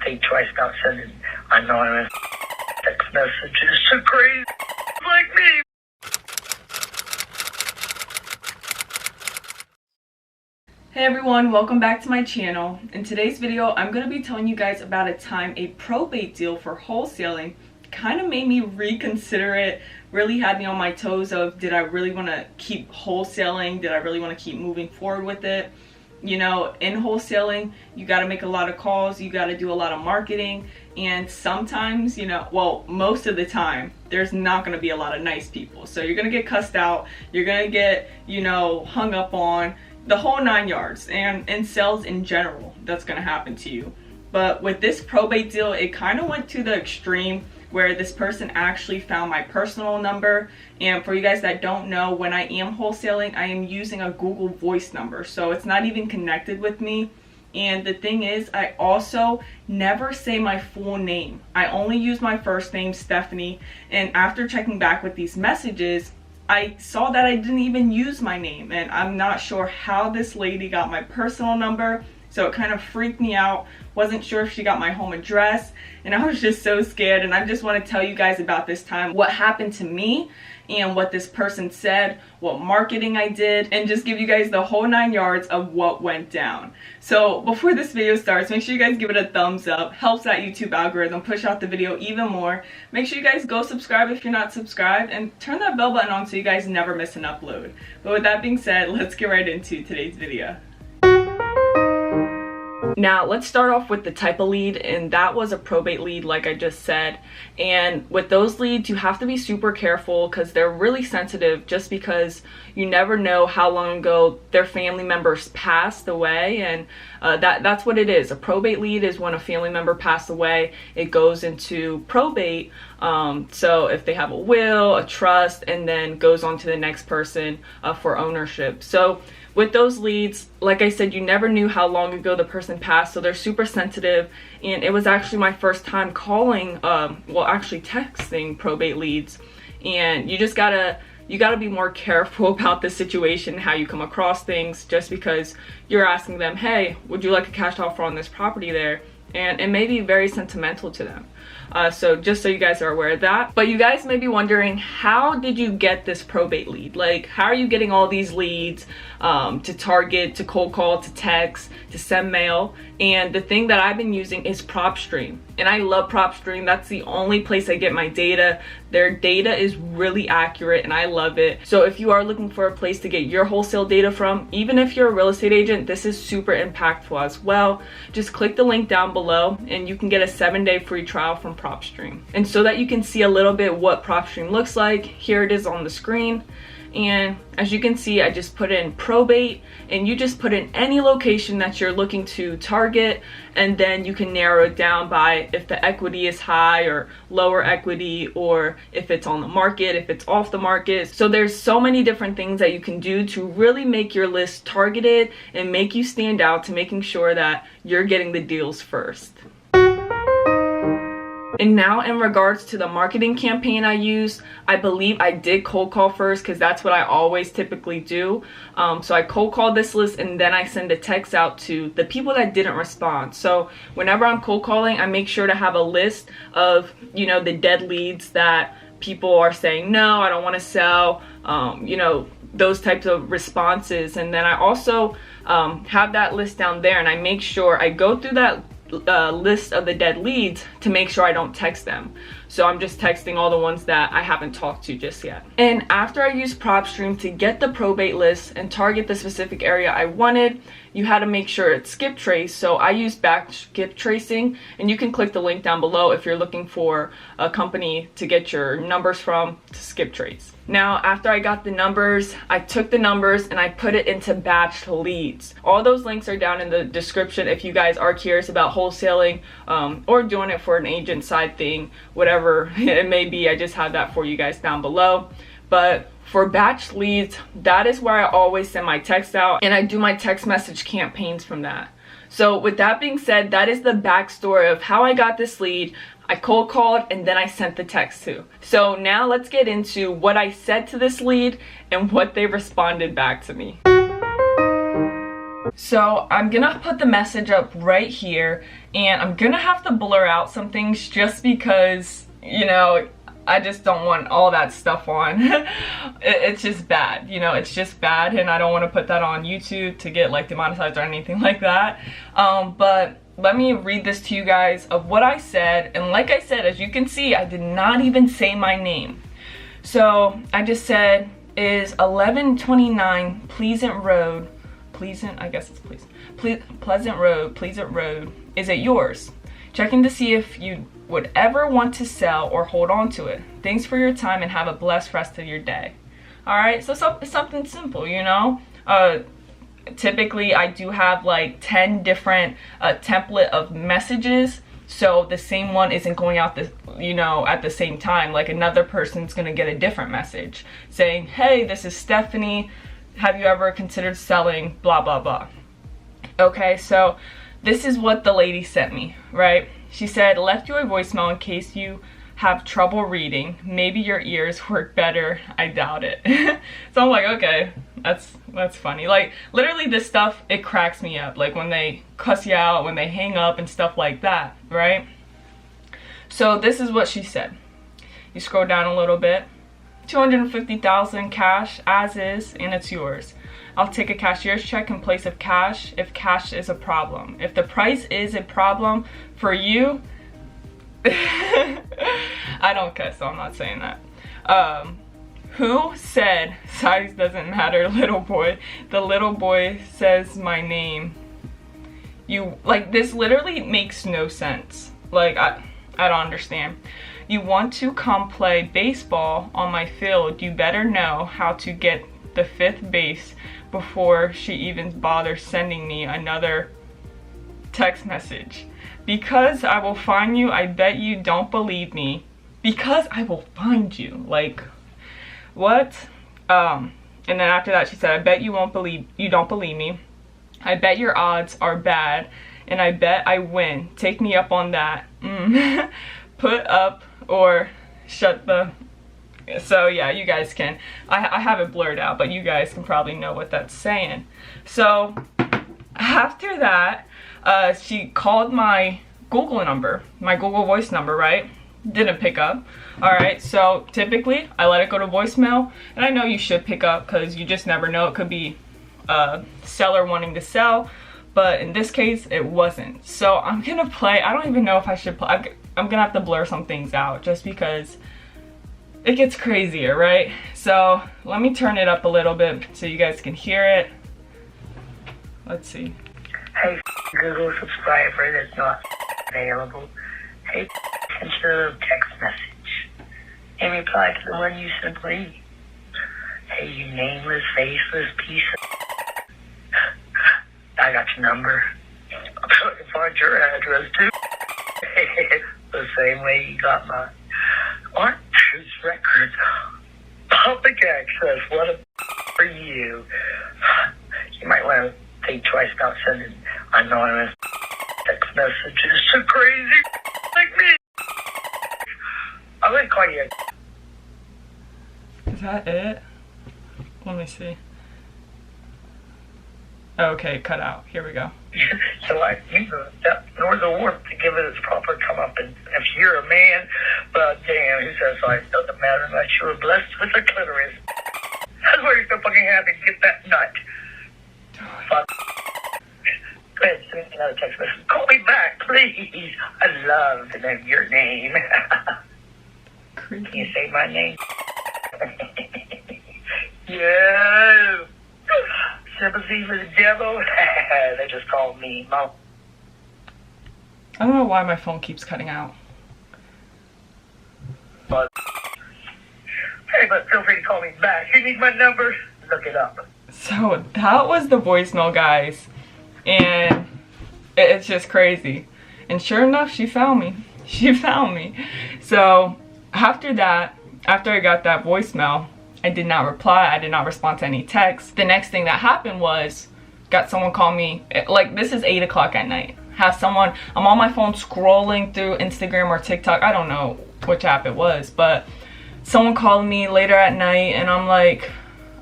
think twice about sending anonymous text messages to crazy like me. Hey everyone, welcome back to my channel. In today's video, I'm going to be telling you guys about a time a probate deal for wholesaling kind of made me reconsider it, really had me on my toes of, did I really want to keep wholesaling? Did I really want to keep moving forward with it? You know, in wholesaling, you got to make a lot of calls, you got to do a lot of marketing, and sometimes, you know, well, most of the time, there's not going to be a lot of nice people. So you're going to get cussed out, you're going to get, you know, hung up on, the whole 9 yards, and in sales in general, that's going to happen to you. But with this probate deal, it kind of went to the extreme where this person actually found my personal number. And for you guys that don't know, when I am wholesaling, I am using a Google Voice number, so it's not even connected with me. And the thing is, I also never say my full name. I only use my first name, Stephanie, and after checking back with these messages, I saw that I didn't even use my name, and I'm not sure how this lady got my personal number, so it kind of freaked me out. Wasn't sure if she got my home address, and I was just so scared. And I just want to tell you guys about this time, what happened to me and what this person said, what marketing I did, and just give you guys the whole 9 yards of what went down. So before this video starts, make sure you guys give it a thumbs up. Helps that YouTube algorithm push out the video even more. Make sure you guys go subscribe if you're not subscribed, and turn that bell button on so you guys never miss an upload. But with that being said, let's get right into today's video. Now let's start off with the type of lead, and that was a probate lead, like I just said. And with those leads, you have to be super careful because they're really sensitive, just because you never know how long ago their family members passed away. And that's what it is. A probate lead is when a family member passed away, it goes into probate. So if they have a will, a trust, and then goes on to the next person for ownership. So with those leads, like I said, you never knew how long ago the person passed, so they're super sensitive. And it was actually my first time calling, well, actually texting probate leads. And you just gotta be more careful about the situation, how you come across things, just because you're asking them, hey, would you like a cash offer on this property there? And it may be very sentimental to them. So just so you guys are aware of that. But you guys may be wondering, how did you get this probate lead? Like, how are you getting all these leads to target, to cold call, to text, to send mail? And the thing that I've been using is PropStream. And I love PropStream. That's the only place I get my data. Their data is really accurate and I love it. So if you are looking for a place to get your wholesale data from, even if you're a real estate agent, this is super impactful as well. Just click the link down below and you can get a 7-day free trial from PropStream. And so that you can see a little bit what PropStream looks like, here it is on the screen. And as you can see, I just put in probate, and you just put in any location that you're looking to target, and then you can narrow it down by if the equity is high or lower equity, or if it's on the market, if it's off the market. So there's so many different things that you can do to really make your list targeted and make you stand out, to making sure that you're getting the deals first. And now in regards to the marketing campaign I used, I believe I did cold call first, because that's what I always typically do. So I cold called this list, and then I send a text out to the people that didn't respond. So whenever I'm cold calling, I make sure to have a list of, you know, the dead leads that people are saying, no, I don't want to sell, you know, those types of responses. And then I also have that list down there, and I make sure I go through that list of the dead leads to make sure I don't text them. So I'm just texting all the ones that I haven't talked to just yet. And after I used PropStream to get the probate list and target the specific area I wanted, you had to make sure it's skip trace. So I used back skip tracing, and you can click the link down below if you're looking for a company to get your numbers from to skip trace. Now, after I got the numbers, I took the numbers and I put it into batched leads. All those links are down in the description if you guys are curious about wholesaling or doing it for an agent side thing, whatever it may be. I just have that for you guys down below. But for batch leads, that is where I always send my text out, and I do my text message campaigns from that. So with that being said, that is the backstory of how I got this lead. I cold called and then I sent the text to. So now let's get into what I said to this lead and what they responded back to me. So I'm gonna put the message up right here, and I'm gonna have to blur out some things just because, you know, I just don't want all that stuff on. It's just bad, you know, it's just bad, and I don't want to put that on YouTube to get like demonetized or anything like that. But let me read this to you guys of what I said, and like I said, as you can see, I did not even say my name. So I just said, is 1129 Pleasant Road, Pleasant, I guess it's Pleasant Road, is it yours? Checking to see if you would ever want to sell or hold on to it. Thanks for your time and have a blessed rest of your day. Alright, so something simple, you know? Typically I do have like 10 different template of messages, so the same one isn't going out at the same time. Like another person's gonna get a different message saying, hey, this is Stephanie, have you ever considered selling blah blah blah. Okay, so this is what the lady sent me, right? She said, left you a voicemail in case you have trouble reading. Maybe your ears work better. I doubt it. So I'm like, okay, that's funny. Like literally this stuff, it cracks me up. Like when they cuss you out, when they hang up and stuff like that, right? So this is what she said. You scroll down a little bit. 250,000 cash as is, and it's yours. I'll take a cashier's check in place of cash if cash is a problem. If the price is a problem for you, I don't cuss, so I'm not saying that. Who said size doesn't matter, little boy? The little boy says my name. You, like, this literally makes no sense. Like, I don't understand. You want to come play baseball on my field, you better know how to get the fifth base before she even bothers sending me another text message. Because I will find you, I bet you don't believe me. Because I will find you. Like, what? And then after that she said, I bet you don't believe me. I bet your odds are bad, and I bet I win. Take me up on that. Put up or shut the... So yeah, you guys can, I have it blurred out, but you guys can probably know what that's saying. So after that, she called my Google number, my Google voice number, right? Didn't pick up. Alright, so typically I let it go to voicemail, and I know you should pick up because you just never know. It could be a seller wanting to sell, but in this case it wasn't. So I'm gonna play, I don't even know if I should play, I'm gonna have to blur some things out just because it gets crazier, right? So let me turn it up a little bit so you guys can hear it. Let's see. Hey, Google subscriber that's not available. Hey, consider text message. In reply to the one you simply. Hey, you nameless, faceless piece of... I got your number. I'll find your address too. The same way you got mine. Aren't Truth records public access? What a for you. You might want to think twice about sending anonymous text messages to crazy like me. I'm gonna call you. Is that it? Let me see. Okay, cut out. Here we go. So I use nor the warmth to give it its proper comeuppance. If you're a man, but damn, who says size doesn't matter unless you're blessed with a clitoris. That's why you're so fucking happy to get that nut. Fuck. Go ahead, send me another text message. Call me back, please. I love to know your name. Can you say my name? Yeah. Sympathy for the devil? They just called me Mom. I don't know why my phone keeps cutting out. But, hey, but feel free to call me back. You need my number? Look it up. So that was the voicemail, guys. And it's just crazy. And sure enough, she found me. She found me. So after that, after I got that voicemail, I did not reply. I did not respond to any texts. The next thing that happened was, got someone call me, like this is 8 o'clock at night. Have someone, I'm on my phone scrolling through Instagram or TikTok. I don't know which app it was, but someone called me later at night, and I'm like,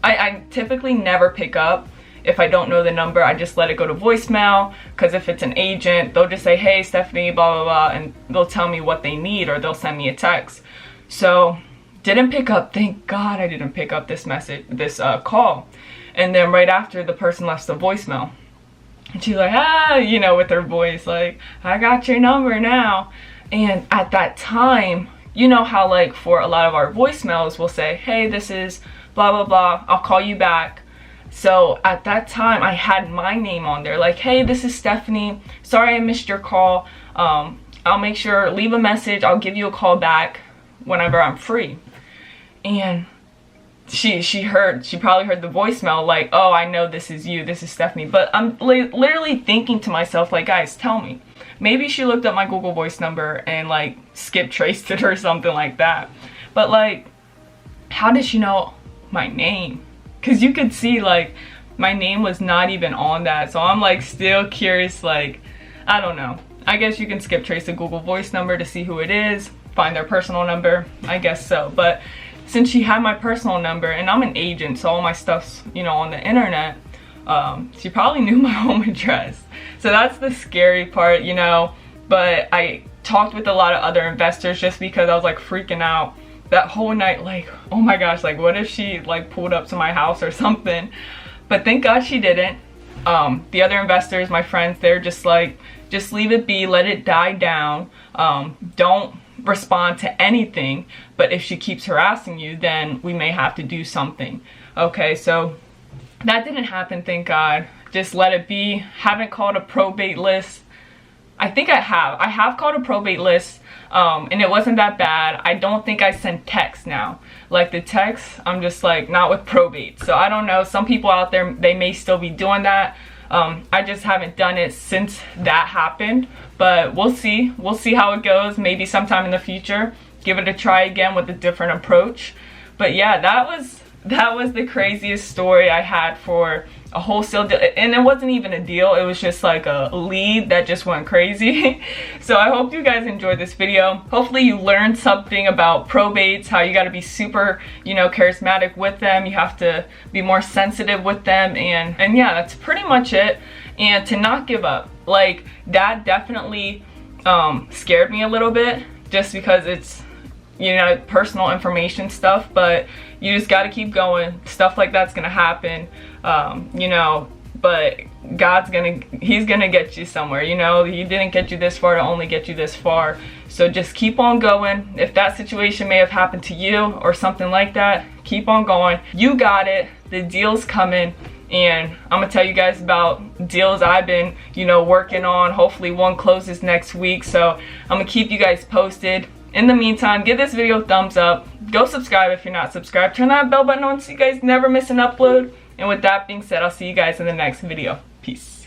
I typically never pick up if I don't know the number, I just let it go to voicemail, because if it's an agent, they'll just say, hey, Stephanie, blah, blah, blah, and they'll tell me what they need, or they'll send me a text. So didn't pick up. Thank God I didn't pick up this call. And then right after, the person left the voicemail. And she's like, you know, with her voice, like, I got your number now. And at that time, you know how, like, for a lot of our voicemails, we'll say, hey, this is blah, blah, blah, I'll call you back. So at that time, I had my name on there, like, hey, this is Stephanie. Sorry I missed your call. I'll make sure, leave a message. I'll give you a call back whenever I'm free. And she probably heard the voicemail, like, oh, I know this is you, this is Stephanie. But I'm literally thinking to myself, like, guys, tell me. Maybe she looked up my Google Voice number and, like, skip traced it or something like that. But, like, how did she know my name? Because you could see, like, my name was not even on that. So I'm, like, still curious, like, I don't know. I guess you can skip trace the Google Voice number to see who it is, find their personal number. I guess so. But since she had my personal number, and I'm an agent, so all my stuff's, you know, on the internet, she probably knew my home address. So that's the scary part, you know. But I talked with a lot of other investors just because I was, like, freaking out that whole night, like, oh my gosh, like, what if she, like, pulled up to my house or something? But thank God she didn't. The other investors, my friends, they're just like, just leave it be, let it die down. Don't respond to anything. But if she keeps harassing you, then we may have to do something. Okay, so that didn't happen, thank God. Just let it be. Haven't called a probate list. I think I have called a probate list, and it wasn't that bad. I don't think I send texts now. Like, the texts, I'm just like, not with probate. So I don't know, some people out there, they may still be doing that. I just haven't done it since that happened, but we'll see how it goes. Maybe sometime in the future, give it a try again with a different approach. But yeah, that was the craziest story I had for a wholesale deal. And it wasn't even a deal, it was just like a lead that just went crazy. So I hope you guys enjoyed this video. Hopefully you learned something about probates, how you got to be super, you know, charismatic with them. You have to be more sensitive with them, and yeah, that's pretty much it. And to not give up, like, that definitely scared me a little bit, just because it's, you know, personal information stuff. But you just got to keep going. Stuff like that's gonna happen, you know, but he's gonna get you somewhere. You know, he didn't get you this far to only get you this far. So just keep on going. If that situation may have happened to you or something like that, keep on going. You got it. The deal's coming. And I'm gonna tell you guys about deals I've been, you know, working on. Hopefully one closes next week, so I'm gonna keep you guys posted. In the meantime, give this video a thumbs up. Go subscribe if you're not subscribed. Turn that bell button on so you guys never miss an upload. And with that being said, I'll see you guys in the next video. Peace.